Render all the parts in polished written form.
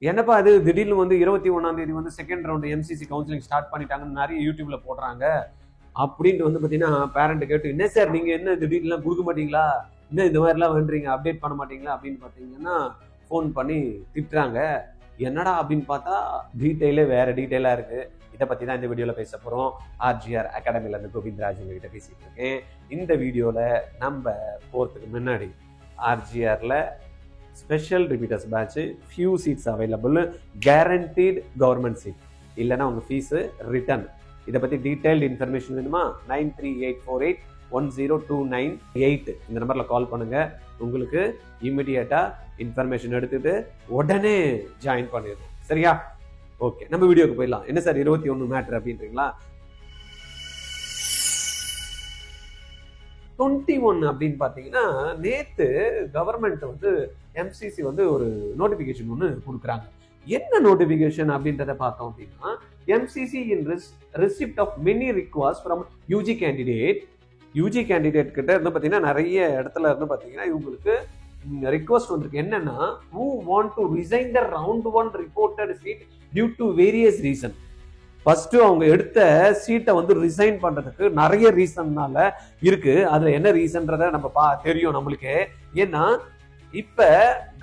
என்னப்பா அது திடீர்னு வந்து 21ஆம் தேதி வந்து second round MCC counselling start பண்ணிட்டாங்கன்னு நிறைய யூடியூப்ல போடுறாங்க அப்படின்ட்டு வந்து பார்த்தீங்கன்னா பேரண்ட் கேட்டு, என்ன சார் நீங்கள் என்ன திடீர்னுலாம் கொடுக்க மாட்டீங்களா, இன்னும் இந்த மாதிரிலாம் வேண்டுறீங்க, அப்டேட் பண்ண மாட்டீங்களா அப்படின்னு பார்த்தீங்கன்னா ஃபோன் பண்ணி திட்டுறாங்க. என்னடா அப்படின்னு பார்த்தா டீட்டெயிலே வேற டீட்டெயிலாக இருக்கு. இதை பற்றி தான் இந்த வீடியோவில் பேச போகிறோம். ஆர்ஜிஆர் அகாடமிலேருந்து கோவிந்தராஜ் உங்ககிட்ட பேசிட்டு இருக்கேன். இந்த வீடியோவில் நம்ம போகிறதுக்கு முன்னாடி ஆர்ஜிஆரில் special repeaters batch, few seats available, guaranteed government seat, இல்லைன்னா உங்கள் ஃபீஸு ரிட்டர்ன். இதை பற்றி டீட்டெயில்டு இன்ஃபர்மேஷன் வேணுமா? 9384810298 இந்த நம்பரில் கால் பண்ணுங்கள். உங்களுக்கு இமிடியேட்டாக இன்ஃபர்மேஷன் எடுத்துட்டு உடனே ஜாயின் பண்ணிடணும். சரியா? ஓகே, நம்ம வீடியோக்கு போயிடலாம். என்ன சார் 21 மேட்ரு அப்படின்றீங்களா? 21 அப்படின்னு பார்த்தீங்கன்னா நேற்று கவர்மெண்ட் வந்து எம்சிசி வந்து ஒரு நோட்டிஃபிகேஷன் ஒன்று கொடுக்குறாங்க. என்ன நோட்டிஃபிகேஷன் அப்படின்றத பார்த்தோம் அப்படின்னா, MCC in receipt of many request from UG candidate கிட்ட இருந்து பார்த்தீங்கன்னா நிறைய இடத்துல இருந்து பார்த்தீங்கன்னா இவங்களுக்கு ரிக்வெஸ்ட் வந்திருக்கு. என்னன்னா, who want to resign the round 1 reported seat due to various reason. First அவங்க எடுத்த சீட்டை வந்து ரிசைன் பண்றதுக்கு நிறைய ரீசன்னால இருக்கு. அதுல என்ன ரீசன்றத நம்ம தெரியும் நம்மளுக்கு. ஏன்னா இப்ப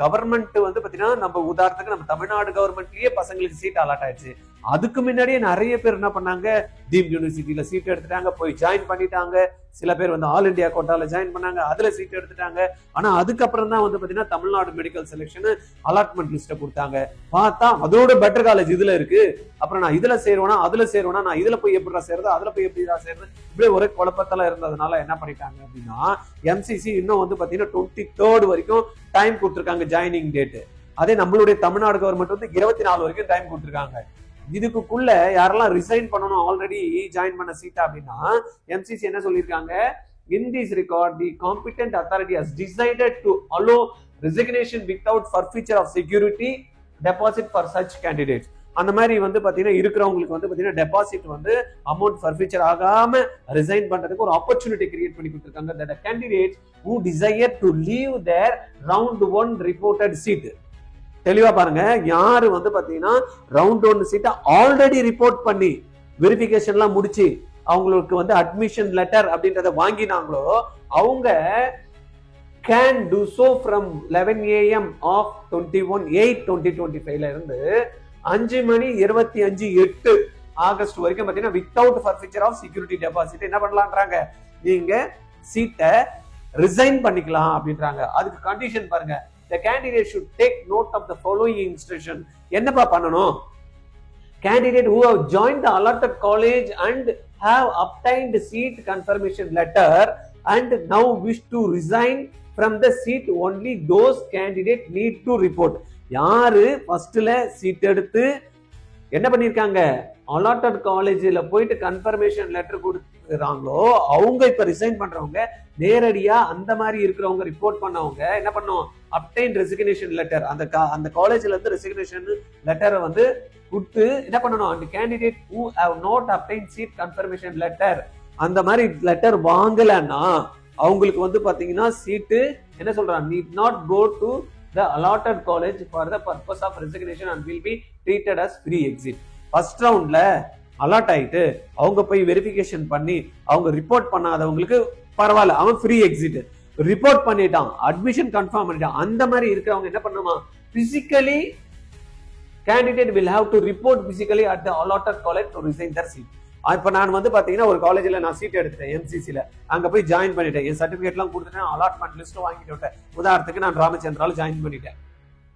கவர்மெண்ட் வந்து பாத்தீங்கன்னா நம்ம உதாரணத்துக்கு நம்ம தமிழ்நாடு கவர்மெண்ட்லயே பசங்களுக்கு சீட் அலாட் ஆயிடுச்சு. அதுக்கு முன்னாடியே நிறைய பேர் என்ன பண்ணாங்க, டீம் யூனிவர்சிட்டியில சீட் எடுத்துட்டாங்க, போய் ஜாயின் பண்ணிட்டாங்க. சில பேர் வந்து ஆல் இண்டியா கோட்டால ஜாயின் பண்ணாங்க, அதுல சீட் எடுத்துட்டாங்க. ஆனா அதுக்கப்புறம் தான் வந்து பாத்தீங்கன்னா தமிழ்நாடு மெடிக்கல் செலெக்ஷன் அலாட்மெண்ட் லிஸ்ட கொடுத்தாங்க. பார்த்தா அதோட பெட்டர் காலேஜ் இதுல இருக்கு, அப்புறம் நான் இதுல சேருவேனா அதுல சேருவேனா, நான் இதுல போய் எப்படிடா சேருது அதுல போய் எப்படிடா சேருது, இப்படியே ஒரே குழப்பத்துல இருந்ததுனால என்ன பண்ணிட்டாங்க அப்படின்னா எம்சிசி இன்னும் வந்து பாத்தீங்கன்னா 23rd வரைக்கும் டைம் கொடுத்துருக்காங்க ஜாயினிங் டேட். அதே நம்மளுடைய தமிழ்நாடு கவர்மெண்ட் வந்து 24 வரைக்கும் டைம் கொடுத்துருக்காங்க. இதுக்குள்ள யாரெல்லாம் ரிசைன் பண்ணணும் ஆல்ரெடி ஜாயின் பண்ண சீட்டா அப்படின்னா எம்சிசி என்ன சொல்லியிருக்காங்க, in this record the competent authority has decided to allow resignation without forfeiture of security deposit for such candidates. அந்த மாதிரி வந்து பாத்தீங்கன்னா இருக்கிறவங்களுக்கு வந்து பாத்தீங்கன்னா டெபாசிட் வந்து அமௌண்ட் ஃபர்ஃபிச்சர் ஆகாம ரிசைன் பண்றதுக்கு ஒரு ஆப்பர்ச்சுனிட்டி கிரியேட் பண்ணி கொடுத்திருக்காங்க. that candidates who desire to leave their round 1 reported seat. தெளிவா பாருங்க, யாரு வந்து பாத்தீங்கன்னா ரவுண்ட் 1 சீட்டை ஆல்ரெடி ரிப்போர்ட் பண்ணி வெரிஃபிகேஷன்லாம் முடிச்சு அவங்களுக்கு வந்து அட்மிஷன் லெட்டர் அப்படின்றத வாங்கினாங்களோ அவங்க can do so from 11 AM of 21/8/2025 இருந்து 5:25 ஆகஸ்ட் வரைக்கும் பாத்தீங்கன்னா வித்தவுட் ஃபர்ஃபிச்சர் ஆஃப் செக்யூரிட்டி டெபாசிட் என்ன பண்ணலாம்ன்றாங்க, நீங்க சீட்டை ரிசைன் பண்ணிக்கலாம் அப்படின்றாங்க. அதுக்கு கண்டிஷன் பாருங்க, the candidate should take note of the following instruction. என்னப்பா பண்ணணும், candidate who have joined the allotted college and have obtained seat confirmation letter and now wish to resign from the seat, only those candidate need to report. யாரு ஃபர்ஸ்ட்ல seat எடுத்து என்ன பண்ணிருக்காங்க allotted காலேஜ்ல போயிட்டு confirmation letter கொடுக்குறாங்களோ அவங்க இப்ப ரிசைன் பண்றவங்க நேரடியா அந்த மாதிரி இருக்கிறவங்க ரிப்போர்ட் பண்ணவங்க என்ன பண்ணும், அப்டைன் ரெசிக்னேஷன் லெட்டர் அந்த காலேஜ்ல இருந்து ரெசிக்னேஷன் லெட்டரை வந்து கொடுத்து என்ன பண்ணணும், அந்த candidate who have not obtained seat confirmation letter அந்த மாதிரி லெட்டர் வாங்கலன்னா அவங்களுக்கு வந்து பாத்தீங்கன்னா சீட்டு என்ன சொல்றாங்க, need not go to the allotted college for the purpose of resignation and will be treated as free exit. First ரவுண்ட்ல அலாட் ஆயிட்டு அவங்க போய் வெரிஃபிகேஷன் பண்ணி அவங்க ரிப்போர்ட் பண்ணாதவங்களுக்கு பரவாயில்ல, அவன் ஃப்ரீ எக்ஸிட். ரிப்போர்ட் பண்ணிட்டான், அட்மிஷன் கன்ஃபார்ம் பண்ணிட்டான், அந்த மாதிரி இருக்கிறவங்க என்ன பண்ணுமா, physically candidate will have to report physically at the allotted college to resign their seat. இப்ப நான் வந்து பாத்தீங்கன்னா ஒரு காலேஜ்ல நான் சீட் எடுத்துட்டேன் எம்சிசில, அங்க போய் ஜாயின் பண்ணிட்டேன், என் சர்டிபிகேட் எல்லாம் கொடுத்துட்டேன், அலாட்மெண்ட் லிஸ்ட் வாங்கிட்டு விட்டேன். உதாரணத்துக்கு நான் ராமச்சந்திரால ஜாயின் பண்ணிட்டேன்.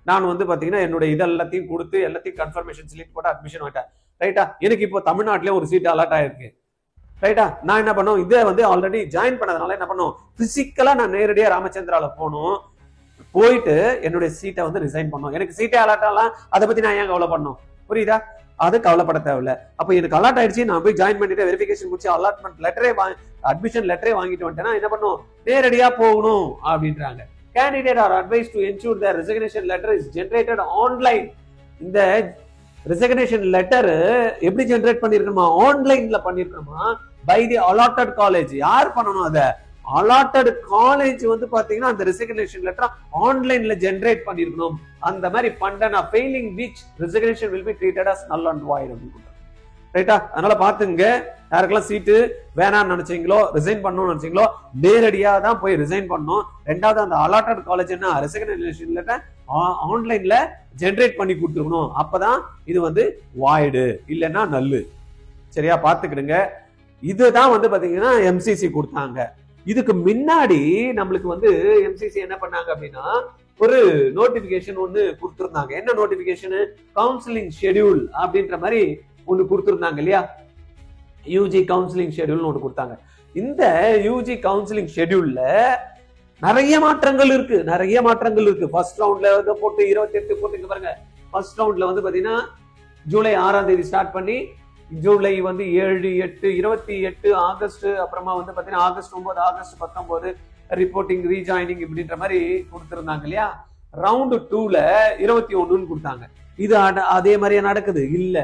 நான் வந்து பாத்தீங்கன்னா என்னோட இதெல்லாத்தையும் கொடுத்து எல்லாத்தையும் கன்ஃபர்மேஷன் ஸ்லிப் போட்டு அட்மிஷன் வாங்கிட்டேன். ரைட்டா, எனக்கு இப்போ தமிழ்நாட்டிலே ஒரு சீட் அலாட் ஆயிருக்கு. ரைட்டா, நான் என்ன பண்ணும், இதை வந்து ஆல்ரெடி ஜாயின் பண்ணதுனால என்ன பண்ணும், பிசிக்கலா நான் நேரடியா ராமச்சந்திரால போகணும், போயிட்டு என்னுடைய சீட்டை வந்து ரிசைன் பண்ணும். எனக்கு சீட்டே அலாட் ஆகலாம், அதை பத்தி நான் ஏன் கவலை பண்ணணும், புரியுதா? அது கவலைப்பட தேவையில்ல. அப்ப எனக்கு அலாட் ஆயிடுச்சு, நான் போய் ஜாயின் பண்ணிட்டு வெரிஃபிகேஷன் முடிச்சு அலாட்மெண்ட் லெட்டரே அட்மிஷன் லெட்டரே வாங்கிட்டு வந்துட்டேன்னா என்ன பண்ணும், நேரடியா போகணும் அப்படின்றாங்க. Candidate are advised to ensure their resignation letter is generated online. இந்த ரெசிக்னேஷன் லெட்டர் எப்படி ஜெனரேட் பண்ணிருக்கணுமா, ஆன்லைன்ல பண்ணிருக்கணுமா, பை தி allotted college. யார் பண்ணணும், அத அலாட்டட் காலேஜ் வந்து பாத்தீங்கன்னா அந்த ரெசிக்னேஷன் லெட்டர் ஆன்லைன்ல ஜெனரேட் பண்ணிருக்கணும். அந்த மாதிரி பண்டனா failing which resignation will be treated as null and void அப்படின்னு. ரைட்டா? அதனால பாத்துங்க, யாருக்கெல்லாம் சீட்டு வேணாம்னு நினைச்சீங்களோ, ரிசைன் பண்ணணும்னு நினைச்சீங்களோ, நேரடியா தான் போய் ரிசைன் பண்ணணும். ரெண்டாவது அந்த அலாட்டட் காலேஜ்னா ரெசிக்னேஷன் லெட்டர் ஆன்லைன்ல ஜெனரேட் பண்ணி கொடுத்துருக்கணும். அப்பதான் இது வந்து வாய்டு, இல்லைன்னா நல்லு. சரியா? பாத்துக்கிடுங்க. இதுதான் வந்து பாத்தீங்கன்னா எம்சிசி கொடுத்தாங்க. இதுக்கு முன்னாடி நம்மளுக்கு வந்து எம்சிசி என்ன பண்ணாங்க அப்படின்னா ஒரு நோட்டிபிகேஷன் ஒண்ணு கொடுத்திருந்தாங்க. என்ன நோட்டிபிகேஷன்? கவுன்சிலிங் ஷெட்யூல் அப்படின்ற மாதிரி ஒண்ணு கொடுத்திருந்தாங்க இல்லையா? யூஜி கவுன்சிலிங் ஷெட்யூல் ஒண்ணு கொடுத்தாங்க. இந்த யூஜி கவுன்சிலிங் ஷெட்யூல்ல நிறைய மாற்றங்கள் இருக்கு. ஃபர்ஸ்ட் ரவுண்ட்ல போட்டு 28 போட்டுங்க பாருங்க. ஃபர்ஸ்ட் ரவுண்ட்ல வந்து பாத்தீங்கன்னா ஜூலை 6ஆம் தேதி ஸ்டார்ட் பண்ணி ஜூலை வந்து 7, 8, 28 ஆகஸ்ட், அப்புறமா வந்து பாத்தீங்கன்னா ஆகஸ்ட் 9, ஆகஸ்ட் 19 ரிப்போர்ட்டிங், ரீஜாயினிங் இப்படின்ற மாதிரி கொடுத்திருந்தாங்க இல்லையா? ரவுண்ட் 2ல 21ன்னு கொடுத்தாங்க. இது அதே மாதிரியே நடக்குது இல்ல.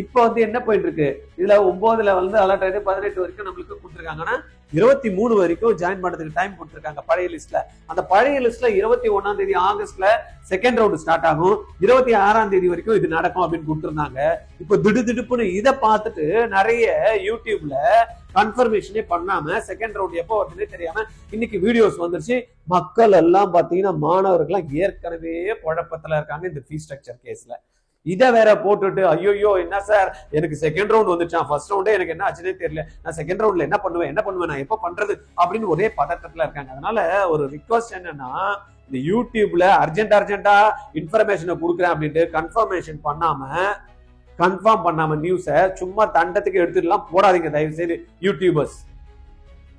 இப்ப வந்து என்ன போயிட்டு இருக்கு, இதுல 9ல வந்து அலர்ட் ஆயிட்டு 18 வரைக்கும் நம்மளுக்கு கொடுத்துருக்காங்கன்னா 23 வரைக்கும் ஜாயின் பண்றதுக்கு டைம் கொடுத்துருக்காங்க பழைய லிஸ்ட்ல. அந்த பழைய லிஸ்ட்ல 21ஆம் தேதி ஆகஸ்ட்ல செகண்ட் ரவுண்ட் ஸ்டார்ட் ஆகும், 26ஆம் தேதி வரைக்கும் இது நடக்கும் அப்படின்னு கொடுத்துருந்தாங்க. இப்ப திடுப்புன்னு இதை பார்த்துட்டு நிறைய யூடியூப்ல கன்ஃபர்மேஷனே பண்ணாம செகண்ட் ரவுண்ட் எப்போ வருதுன்னே தெரியாம இன்னைக்கு வீடியோஸ் வந்துருச்சு. மக்கள் எல்லாம் பாத்தீங்கன்னா மாணவர்கள் ஏற்கனவே குழப்பத்துல இருக்காங்க இந்த ஃபீஸ் ஸ்ட்ரக்சர் கேஸ்ல. இதை வேற போட்டுட்டு ஐயோ என்ன சார் எனக்கு செகண்ட் ரவுண்ட் வந்துச்சான், ஃபர்ஸ்ட் ரவுண்டே எனக்கு என்ன ஆச்சுன்னே தெரியல, நான் செகண்ட் ரவுண்ட்ல என்ன பண்ணுவேன் நான் எப்ப பண்றது அப்படின்னு ஒரே பதட்டத்துல இருக்காங்க. அதனால ஒரு ரிக்வஸ்ட் என்னன்னா, இந்த யூடியூப்ல அர்ஜென்டா இன்ஃபர்மேஷனை கொடுக்குறேன் அப்படின்ட்டு கன்ஃபார்ம் பண்ணாம நியூஸை சும்மா தண்டத்துக்கு எடுத்துட்டுலாம் போடாதீங்க தயவு செய்து யூடியூபர்ஸ்.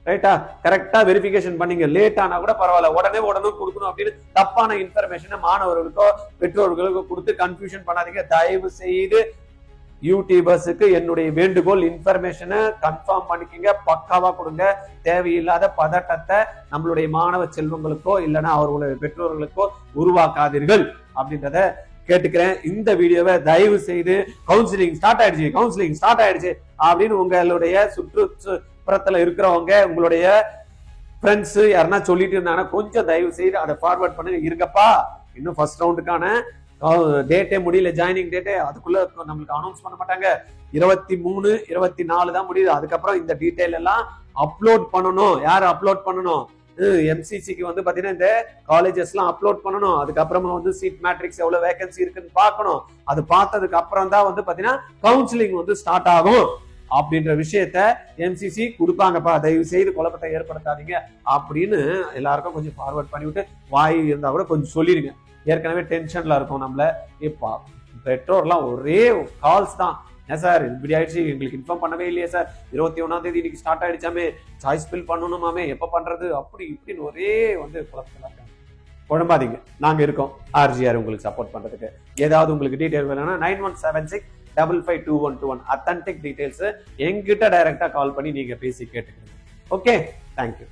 ரைட்டா? கரெக்டா வெரிஃபிகேஷன் பண்ணீங்க. லேட் ஆனா கூட பரவாயில்ல, உடனே கொடுக்கணும் அப்படின்னு தப்பான இன்ஃபர்மேஷனை மாணவர்களுக்கோ பெற்றோர்களுக்கோ கொடுத்து கன்ஃபியூஷன் பண்ணாதீங்க தயவு செய்து. யூடியூபர்ஸுக்கு என்னுடைய வேண்டுகோள், இன்ஃபர்மேஷனை கன்ஃபார்ம் பண்ணிக்கங்க, பக்காவா கொடுங்க. தேவையில்லாத பதட்டத்தை நம்மளுடைய மாணவ செல்வங்களுக்கோ இல்லைன்னா அவர்களுடைய பெற்றோர்களுக்கோ உருவாக்காதீர்கள் அப்படின்றத கேட்டுக்கிறேன். இந்த வீடியோவை தயவு செய்து கவுன்சிலிங் ஸ்டார்ட் ஆயிடுச்சு அப்படின்னு உங்களுடைய சுற்றுப்புறத்துல இருக்கிறவங்க, உங்களுடைய ஃப்ரெண்ட்ஸ் யாருன்னா சொல்லிட்டு இருந்தாங்கன்னா கொஞ்சம் தயவு செய்து அதை ஃபார்வர்ட் பண்ணுங்க. இருக்கப்பா, இன்னும் ஃபர்ஸ்ட் ரவுண்டுக்கான டேட்டே முடியல, ஜாயினிங் டேட்டே அதுக்குள்ள நம்மளுக்கு அனௌன்ஸ் பண்ண மாட்டாங்க. 23, 24 தான் முடியுது. அதுக்கப்புறம் இந்த டீடைல் எல்லாம் அப்லோட் பண்ணணும். யாரு அப்லோட் பண்ணணும்? எம்சிசிக்கு வந்து பாத்தீங்கன்னா இந்த காலேஜஸ் எல்லாம் அப்லோட் பண்ணணும். அதுக்கப்புறமா வந்து சீட் மேட்ரிக்ஸ் எவ்வளவு வேகன்சி இருக்குன்னு பார்க்கணும். அது பார்த்ததுக்கு அப்புறம் தான் வந்து பாத்தீங்கன்னா கவுன்சிலிங் வந்து ஸ்டார்ட் ஆகும் அப்படின்ற விஷயத்த எம்சிசி கொடுப்பாங்கப்பா. தயவு செய்து குழப்பத்தை ஏற்படுத்தாதீங்க அப்படின்னு எல்லாருக்கும் கொஞ்சம் ஃபார்வர்ட் பண்ணிவிட்டு, வாய் இருந்தா கூட கொஞ்சம் சொல்லிடுங்க. ஏற்கனவே டென்ஷன்ல இருக்கும் நம்மள. இப்ப பெற்றோர்லாம் ஒரே கால்ஸ் தான், ஏன் சார் இப்படி ஆயிடுச்சு, எங்களுக்கு இன்ஃபார்ம் பண்ணவே இல்லையே சார், 21ஆம் தேதி இன்னைக்கு ஸ்டார்ட் ஆயிடுச்சாமே, சாய்ஸ் ஃபில் பண்ணணுமாமே, எப்ப பண்றது அப்படி இப்படின்னு ஒரே வந்து குழப்பத்துல இருக்காங்க. குழம்பாதீங்க, நாங்க இருக்கோம். ஆர்ஜிஆர் உங்களுக்கு சப்போர்ட் பண்றதுக்கு. ஏதாவது உங்களுக்கு டீடைல் வேணும்னா 9176552121 அத்தன்டிக் டீடைல்ஸ் எங்கிட்ட டைரக்டா கால் பண்ணி நீங்க பேசி கேட்டுக்கணும். Okay, thank you.